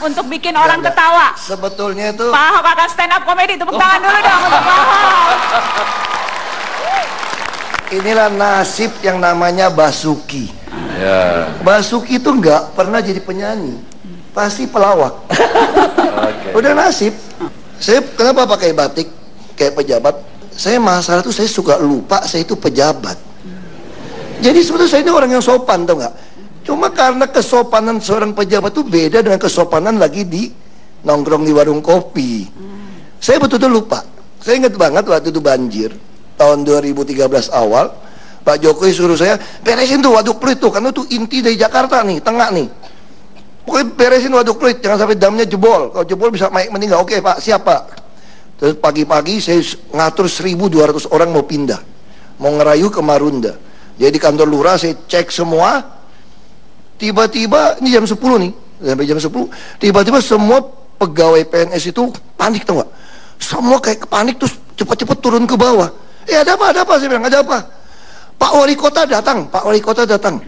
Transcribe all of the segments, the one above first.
untuk bikin orang ketawa. Sebetulnya itu Pak Ahok akan stand up comedy, tepuk tangan dulu dong untuk Pak Ahok. inilah nasib yang namanya Basuki. Ya. Basuki itu nggak pernah jadi penyanyi, pasti pelawak. Udah nasib. Saya kenapa pakai batik kayak pejabat? Saya masalah tuh saya suka lupa saya itu pejabat. Jadi sebetulnya saya ini orang yang sopan, tau nggak? Cuma karena kesopanan seorang pejabat itu beda dengan kesopanan lagi di nongkrong di warung kopi. Saya betul-betul lupa. Saya ingat banget waktu itu banjir tahun 2013 awal, Pak Jokowi suruh saya beresin tuh Waduk Pluit tuh, karena tuh inti dari Jakarta nih, tengah nih. Pokoknya beresin Waduk Pluit, jangan sampai damnya jebol. Kalau jebol bisa meninggal. Oke Pak, siap Pak. Terus pagi-pagi saya ngatur 1.200 orang mau pindah, mau ngerayu ke Marunda. Jadi di kantor lurah saya cek semua. Tiba-tiba ini jam 10 nih, sampai jam 10 tiba-tiba semua pegawai PNS itu panik, tau gak? Semua kayak panik terus cepat-cepat turun ke bawah. Ada apa? Saya bilang, ada apa? Pak Wali Kota datang, Pak Wali Kota datang.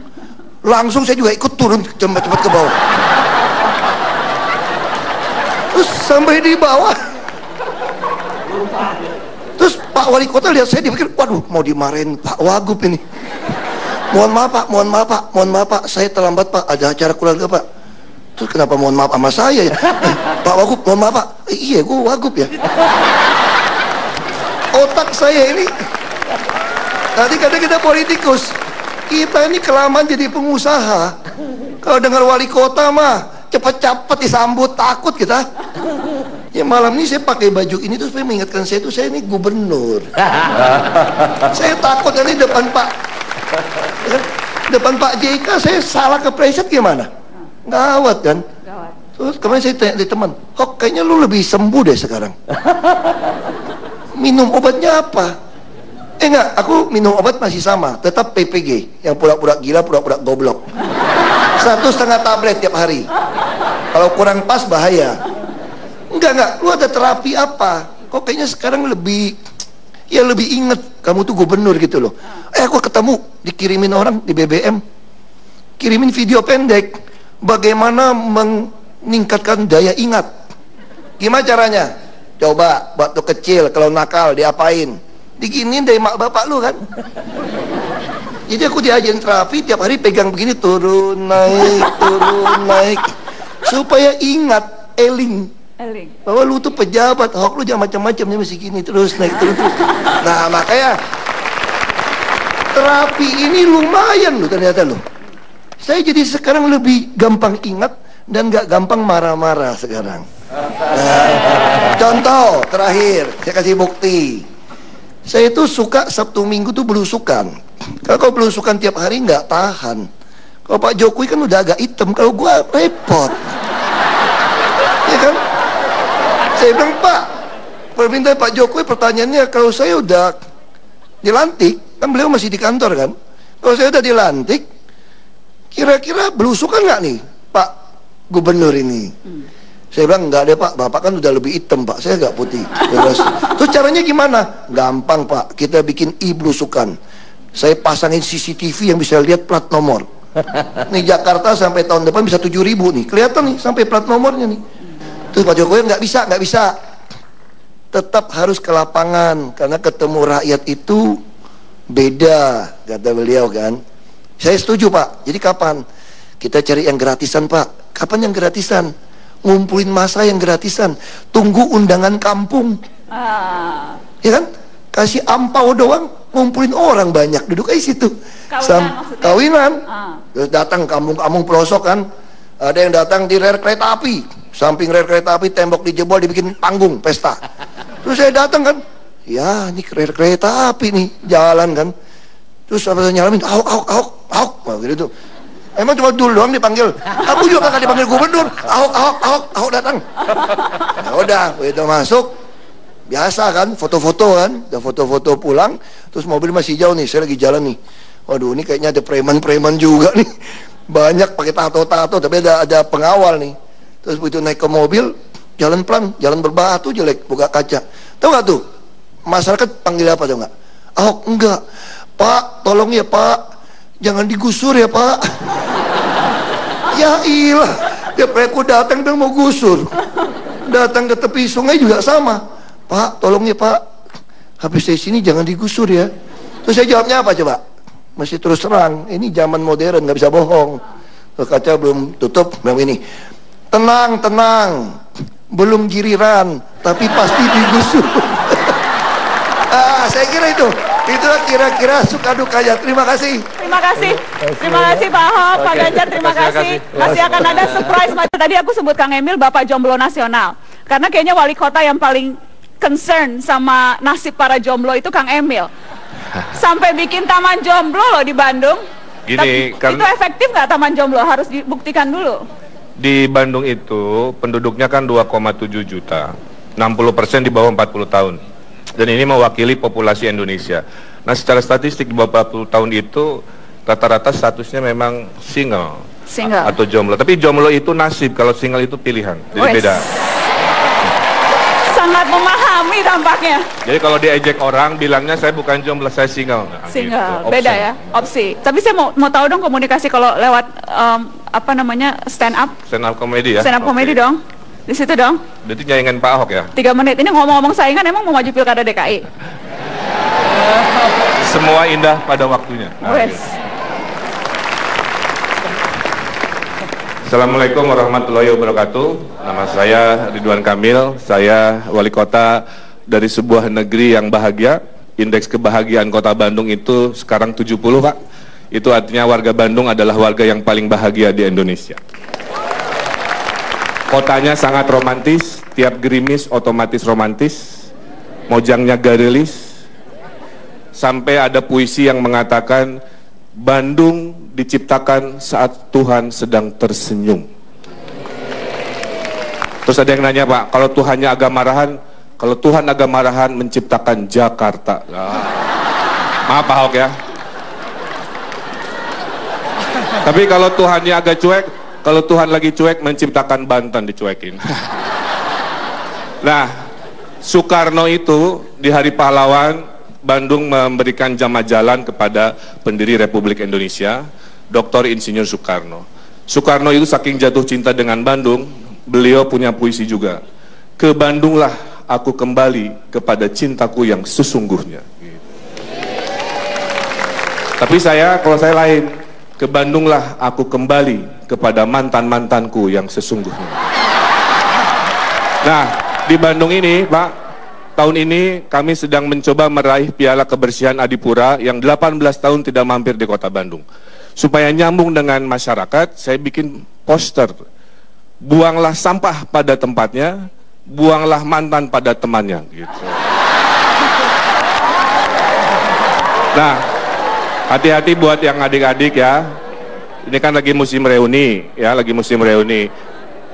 Langsung saya juga ikut turun cepat-cepat ke bawah. Terus sampai di bawah, terus Pak Wali Kota lihat saya, dia pikir, waduh mau dimarahin Pak Wagub ini. Mohon maaf Pak, saya terlambat Pak, ada acara keluarga Pak. Terus kenapa mohon maaf sama saya ya? Pak Wagub, mohon maaf Pak. Iya, gue Wagub ya. Otak saya ini, tadi kadang kita politikus, kita ini kelamaan jadi pengusaha. Kalau dengar wali kota mah cepet-cepet disambut, takut kita. Ya malam ini saya pakai baju ini tuh supaya mengingatkan saya tuh saya ini gubernur. Saya takut nanti depan Pak JK saya salah kepreset gimana? Gawat kan? Gawat. Terus kemarin saya tanya di teman, kok kayaknya lu lebih sembuh deh sekarang. Minum obatnya apa? Enggak, aku minum obat masih sama, tetap PPG, yang pura-pura gila, pura-pura goblok. 1,5 tablet tiap hari. Kalau kurang pas bahaya. Enggak, lu ada terapi apa? Kok kayaknya sekarang lebih inget kamu tuh gubernur gitu loh. Aku ketemu dikirimin orang di BBM, kirimin video pendek bagaimana meningkatkan daya ingat. Gimana caranya? Coba waktu kecil kalau nakal diapain? Diginin dari mak bapak lu kan. Jadi aku diajarin terapi tiap hari pegang begini, turun naik supaya ingat, eling bahwa lu tuh pejabat, Ahok lu jangan macam-macamnya masih gini terus naik terus. Nah makanya terapi ini lumayan loh ternyata loh. Saya jadi sekarang lebih gampang ingat dan gak gampang marah-marah sekarang. Nah, contoh terakhir saya kasih bukti. Saya itu suka Sabtu Minggu tuh belusukan. Kalau belusukan tiap hari nggak tahan. Kalau Pak Jokowi kan udah agak hitam, kalau gua repot. Ya kan? Saya bilang, Pak, permintaan Pak Jokowi pertanyaannya, kalau saya udah dilantik, kan beliau masih di kantor kan? Kalau saya udah dilantik, kira-kira belusukan nggak nih Pak Gubernur ini? Saya bilang, enggak deh Pak, Bapak kan udah lebih hitam Pak, saya nggak putih. Terus caranya gimana? Gampang Pak, kita bikin belusukan. Saya pasangin CCTV yang bisa lihat plat nomor. Nih Jakarta sampai tahun depan bisa 7.000 nih, kelihatan nih sampai plat nomornya nih. Terus Pak Jokowi nggak bisa. Tetap harus ke lapangan, karena ketemu rakyat itu beda, kata beliau kan. Saya setuju Pak, jadi kapan? Kita cari yang gratisan Pak. Kapan yang gratisan? Ngumpulin massa yang gratisan. Tunggu undangan kampung. Ya kan? Kasih ampau doang, ngumpulin orang banyak, duduk aja situ. Kawinan. Terus datang kampung-kampung pelosok kan. Ada yang datang di rel kereta api, samping rel kereta api tembok dijebol, dibikin panggung pesta. Terus saya datang kan, ya ini rel kereta api nih jalan kan. Terus apa saya nyalamin, Ahok, gitu tuh. Emang cuma dulu doang dipanggil. Aku juga kakak dipanggil gubernur. Ahok datang. Ya udah, begitu masuk, biasa kan, foto-foto kan, udah foto-foto pulang. Terus mobil masih jauh nih, saya lagi jalan nih. Waduh, ini kayaknya ada preman-preman juga nih. Banyak pakai tato-tato, tapi ada pengawal nih. Terus begitu naik ke mobil, jalan pelan, jalan berbatu jelek, buka kaca. Tahu nggak tuh? Masyarakat panggil apa tuh nggak? Ahok, enggak. Pak, tolong ya Pak, jangan digusur ya Pak. Ya ilah, Tiap aku datang dan mau gusur. Datang ke tepi sungai juga sama. Pak, tolong ya Pak, habis dari sini jangan digusur ya. Terus saya jawabnya apa coba? Masih terus terang, ini zaman modern, nggak bisa bohong. Kaca belum tutup, bilang ini, tenang, belum giliran, tapi pasti digusur. Saya kira itulah kira-kira suka dukanya. Terima kasih. Terima kasih Pak Ahok, Pak Ganjar, terima kasih. Masih akan ada surprise. Tadi aku sebut Kang Emil Bapak Jomblo Nasional, karena kayaknya wali kota yang paling concern sama nasib para jomblo itu Kang Emil. Sampai bikin taman jomblo loh di Bandung. Gini, itu efektif nggak taman jomblo? Harus dibuktikan dulu. Di Bandung itu penduduknya kan 2,7 juta, 60% di bawah 40 tahun. Dan ini mewakili populasi Indonesia. Nah, secara statistik di bawah 40 tahun itu rata-rata statusnya memang single atau jomblo. Tapi jomblo itu nasib, kalau single itu pilihan. Jadi beda. Sangat memahami tampaknya. Jadi kalau diejek orang bilangnya saya bukan jomblo, saya single. Nah, single, gitu. beda ya, opsi. Tapi saya mau tahu dong komunikasi kalau lewat apa namanya stand up komedi ya. Stand up komedi dong. Di situ dong. Berarti nyaingan Pak Ahok ya? 3 menit. Ini ngomong-ngomong saingan, emang mau maju pilkada DKI? Semua indah pada waktunya. Assalamualaikum warahmatullahi wabarakatuh. Nama saya Ridwan Kamil. Saya wali kota dari sebuah negeri yang bahagia. Indeks kebahagiaan kota Bandung itu sekarang 70, Pak. Itu artinya warga Bandung adalah warga yang paling bahagia di Indonesia. Kotanya sangat romantis, tiap gerimis otomatis romantis, mojangnya garilis, sampai ada puisi yang mengatakan Bandung diciptakan saat Tuhan sedang tersenyum. Terus ada yang nanya, Pak, kalau Tuhannya agak marahan, kalau Tuhan agak marahan menciptakan Jakarta. Maaf Pak Ahok ya. Tapi kalau Tuhannya agak cuek, kalau Tuhan lagi cuek menciptakan Banten dicuekin. Nah, Soekarno itu di Hari Pahlawan Bandung memberikan jama jalan kepada pendiri Republik Indonesia, Dr. Insinyur Soekarno. Soekarno itu saking jatuh cinta dengan Bandung, beliau punya puisi juga. Ke Bandunglah aku kembali kepada cintaku yang sesungguhnya. Tapi kalau saya lain, ke Bandunglah aku kembali kepada mantan-mantanku yang sesungguhnya. Nah, di Bandung ini, Pak, tahun ini kami sedang mencoba meraih Piala Kebersihan Adipura yang 18 tahun tidak mampir di kota Bandung. Supaya nyambung dengan masyarakat, saya bikin poster. Buanglah sampah pada tempatnya, buanglah mantan pada temannya. Gitu. Nah, hati-hati buat yang adik-adik ya. Ini kan lagi musim reuni, ya, lagi musim reuni.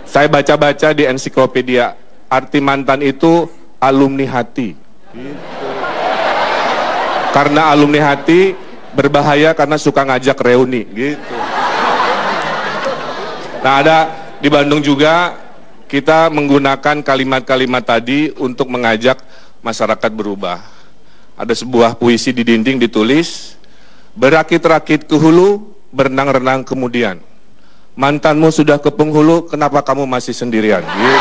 Saya baca-baca di ensiklopedia, arti mantan itu alumni hati. Gitu. Karena alumni hati berbahaya karena suka ngajak reuni, gitu. Nah, ada di Bandung juga kita menggunakan kalimat-kalimat tadi untuk mengajak masyarakat berubah. Ada sebuah puisi di dinding ditulis, berakit-rakit ke hulu, berenang-renang kemudian. Mantanmu sudah ke penghulu, kenapa kamu masih sendirian? Gitu.